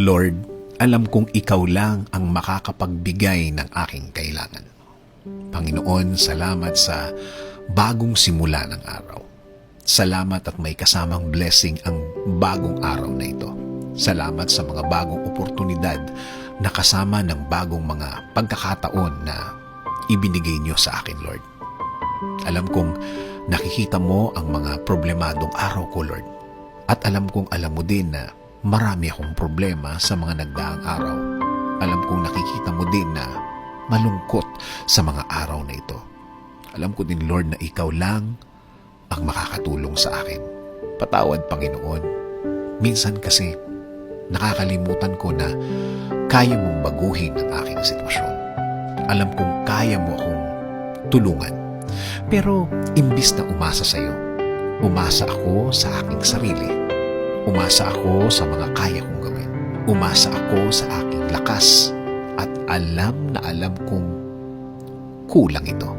Lord, alam kong ikaw lang ang makakapagbigay ng aking kailangan. Panginoon, salamat sa bagong simula ng araw. Salamat at may kasamang blessing ang bagong araw na ito. Salamat sa mga bagong oportunidad na kasama ng bagong mga pagkakataon na ibinigay niyo sa akin, Lord. Alam kong nakikita mo ang mga problemadong araw ko, Lord. At alam kong alam mo din na marami akong problema sa mga nagdaang araw. Alam kong nakikita mo din na malungkot sa mga araw na ito. Alam ko din, Lord, na ikaw lang ang makakatulong sa akin. Patawad, Panginoon. Minsan kasi nakakalimutan ko na kaya mong baguhin ang aking sitwasyon. Alam kong kaya mo akong tulungan. Pero imbis na umasa sa iyo, umasa ako sa aking sarili. Umasa ako sa mga kaya kong gawin. Umasa ako sa aking lakas. At alam na alam kong kulang ito.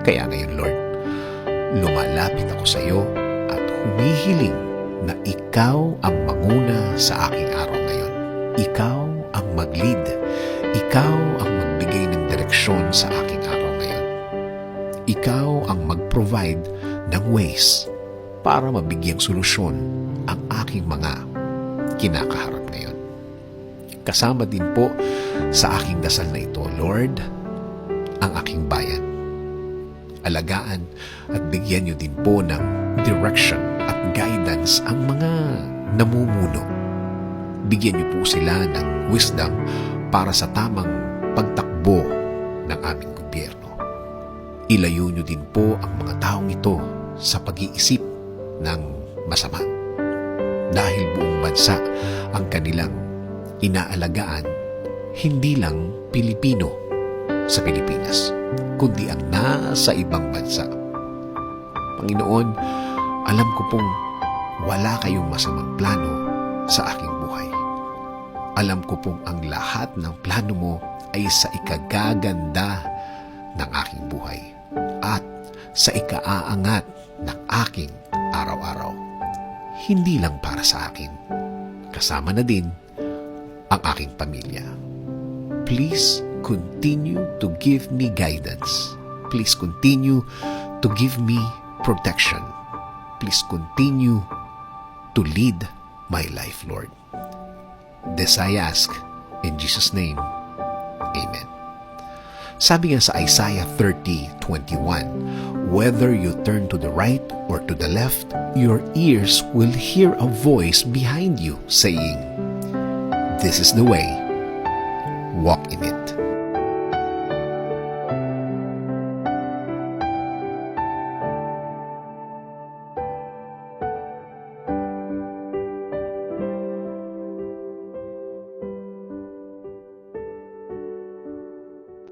Kaya ngayon, Lord, lumalapit ako sa iyo at humihiling na ikaw ang manguna sa aking araw ngayon. Ikaw ang mag-lead. Ikaw ang magbigay ng direksyon sa aking araw ngayon. Ikaw ang mag-provide ng ways para mabigyang solusyon ang aking mga kinakaharap ngayon. Kasama din po sa aking dasal na ito, Lord, ang aking bayan. Alagaan at bigyan niyo din po ng direction at guidance ang mga namumuno. Bigyan niyo po sila ng wisdom para sa tamang pagtakbo ng aming gobyerno. Ilayo niyo din po ang mga taong ito sa pag-iisip ng masama. Dahil buong bansa ang kanilang inaalagaan, hindi lang Pilipino sa Pilipinas, kundi ang nasa ibang bansa. Panginoon, alam ko pong wala kayong masamang plano sa aking buhay. Alam ko pong ang lahat ng plano mo ay sa ikagaganda ng aking buhay at sa ikaaangat ng aking araw-araw. Hindi lang para sa akin, kasama na din ang aking pamilya. Please continue to give me guidance. Please continue to give me protection. Please continue to lead my life, Lord. This I ask in Jesus' name. Amen. Sabi nga sa Isaiah 30:21, whether you turn to the right or to the left, your ears will hear a voice behind you saying, "This is the way, walk in it."